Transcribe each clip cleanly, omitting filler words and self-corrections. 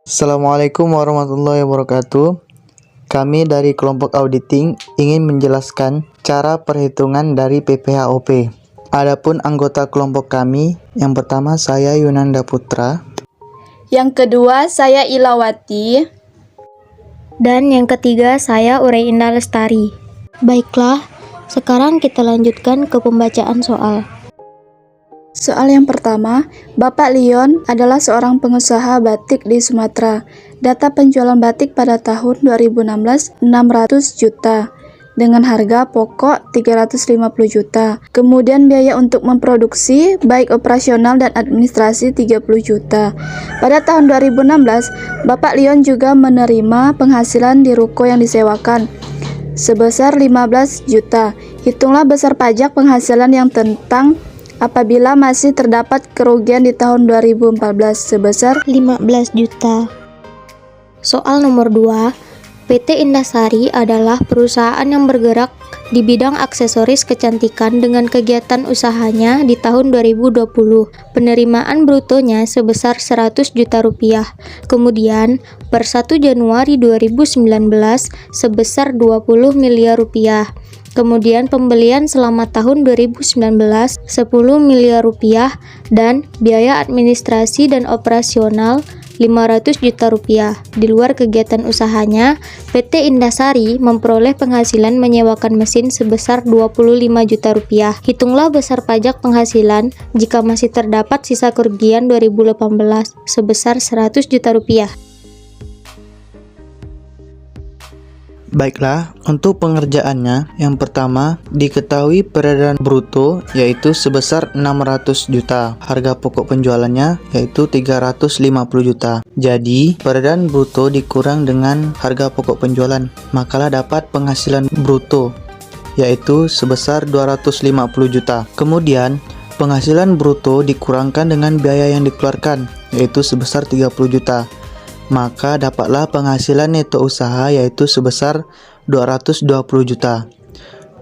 Assalamualaikum warahmatullahi wabarakatuh. Kami dari kelompok auditing ingin menjelaskan cara perhitungan dari PPHOP. Adapun anggota kelompok kami, yang pertama saya Yunanda Putra. Yang kedua saya Ilawati. Dan yang ketiga saya Urey Indah Lestari. Baiklah, sekarang kita lanjutkan ke pembacaan soal. Soal yang pertama, Bapak Leon adalah seorang pengusaha batik di Sumatera. Data penjualan batik pada tahun 2016 600 juta dengan harga pokok 350 juta. Kemudian biaya untuk memproduksi baik operasional dan administrasi 30 juta. Pada tahun 2016, Bapak Leon juga menerima penghasilan di ruko yang disewakan sebesar 15 juta. Hitunglah besar pajak penghasilan yang tentang apabila masih terdapat kerugian di tahun 2014 sebesar 15 juta. Soal nomor 2, PT Indasari adalah perusahaan yang bergerak di bidang aksesoris kecantikan dengan kegiatan usahanya di tahun 2020. Penerimaan brutonya sebesar 100 juta rupiah. Kemudian, per 1 Januari 2019 sebesar 20 miliar rupiah. Kemudian pembelian selama tahun 2019 10 miliar rupiah dan biaya administrasi dan operasional 500 juta rupiah. Di luar kegiatan usahanya, PT Indasari memperoleh penghasilan menyewakan mesin sebesar 25 juta rupiah. Hitunglah besar pajak penghasilan jika masih terdapat sisa kerugian 2018 sebesar 100 juta rupiah. Baiklah, untuk pengerjaannya, yang pertama diketahui peredaran bruto yaitu sebesar 600 juta. Harga pokok penjualannya yaitu 350 juta. Jadi, peredaran bruto dikurang dengan harga pokok penjualan, makalah dapat penghasilan bruto yaitu sebesar 250 juta. Kemudian, penghasilan bruto dikurangkan dengan biaya yang dikeluarkan yaitu sebesar 30 juta. Maka dapatlah penghasilan neto usaha yaitu sebesar 220 juta.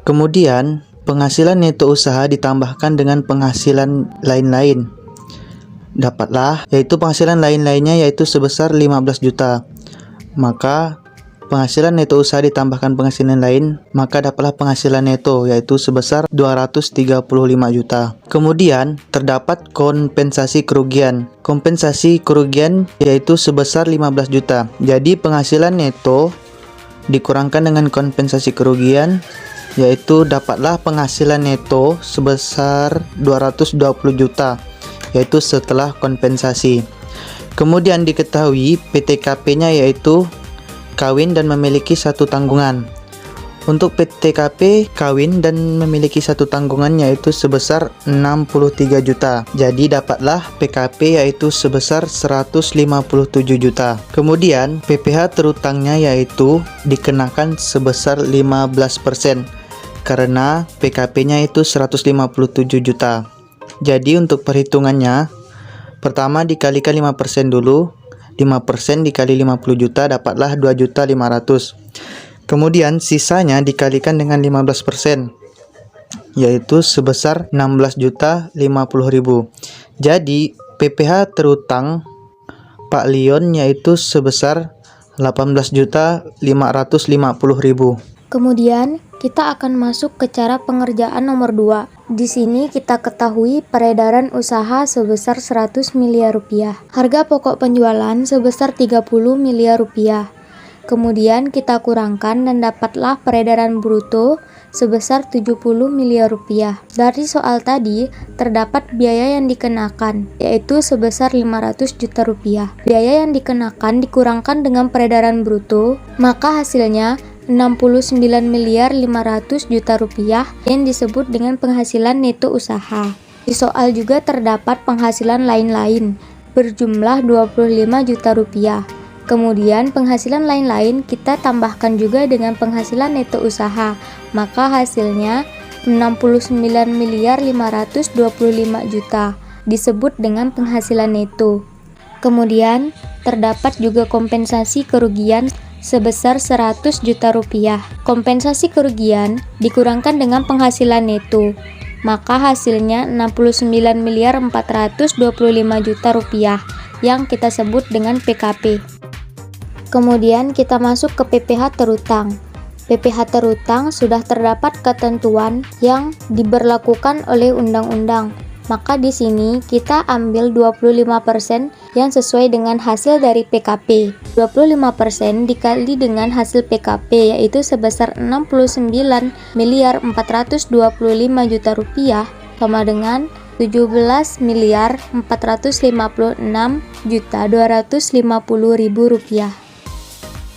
Kemudian, penghasilan neto usaha ditambahkan dengan penghasilan lain-lain. Dapatlah yaitu penghasilan lain-lainnya yaitu sebesar 15 juta. Maka penghasilan neto usaha ditambahkan penghasilan lain, maka dapatlah penghasilan neto yaitu sebesar 235 juta. Kemudian terdapat kompensasi kerugian. Kompensasi kerugian yaitu sebesar 15 juta. Jadi penghasilan neto dikurangkan dengan kompensasi kerugian yaitu dapatlah penghasilan neto sebesar 220 juta yaitu setelah kompensasi. Kemudian diketahui PTKP-nya yaitu kawin dan memiliki satu tanggungan. Untuk PTKP kawin dan memiliki satu tanggungan yaitu sebesar 63 juta. Jadi dapatlah PKP yaitu sebesar 157 juta. Kemudian PPh terutangnya yaitu dikenakan sebesar 15% karena PKP-nya itu 157 juta. Jadi untuk perhitungannya, pertama dikalikan 5% dulu. 5% dikali 50 juta dapatlah 2.500.000. Kemudian sisanya dikalikan dengan 15% yaitu sebesar 16.050.000. Jadi PPh terutang Pak Leon yaitu sebesar 18.550.000. Kemudian, kita akan masuk ke cara pengerjaan nomor 2. Di sini kita ketahui peredaran usaha sebesar 100 miliar rupiah. Harga pokok penjualan sebesar 30 miliar rupiah. Kemudian kita kurangkan dan dapatlah peredaran bruto sebesar 70 miliar rupiah. Dari soal tadi, terdapat biaya yang dikenakan, yaitu sebesar 500 juta rupiah. Biaya yang dikenakan dikurangkan dengan peredaran bruto, maka hasilnya 69 miliar 500 juta rupiah yang disebut dengan penghasilan neto usaha. Di soal juga terdapat penghasilan lain-lain berjumlah 25 juta rupiah. Kemudian penghasilan lain-lain kita tambahkan juga dengan penghasilan neto usaha, maka hasilnya 69 miliar 525 juta disebut dengan penghasilan neto. Kemudian terdapat juga kompensasi kerugian sebesar 100 juta rupiah. Kompensasi kerugian dikurangkan dengan penghasilan neto, maka hasilnya 69 miliar 425 juta rupiah yang kita sebut dengan PKP. Kemudian kita masuk ke PPh terutang. PPh terutang sudah terdapat ketentuan yang diberlakukan oleh undang-undang. Maka di sini kita ambil 25% yang sesuai dengan hasil dari PKP. 25% dikali dengan hasil PKP yaitu sebesar 69.425.000.000 rupiah sama dengan 17.456.250.000 rupiah.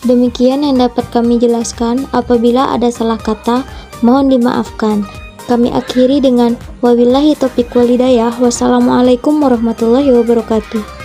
Demikian yang dapat kami jelaskan. Apabila ada salah kata, mohon dimaafkan. Kami akhiri dengan wabillahi taufiq wal hidayah. Wassalamualaikum warahmatullahi wabarakatuh.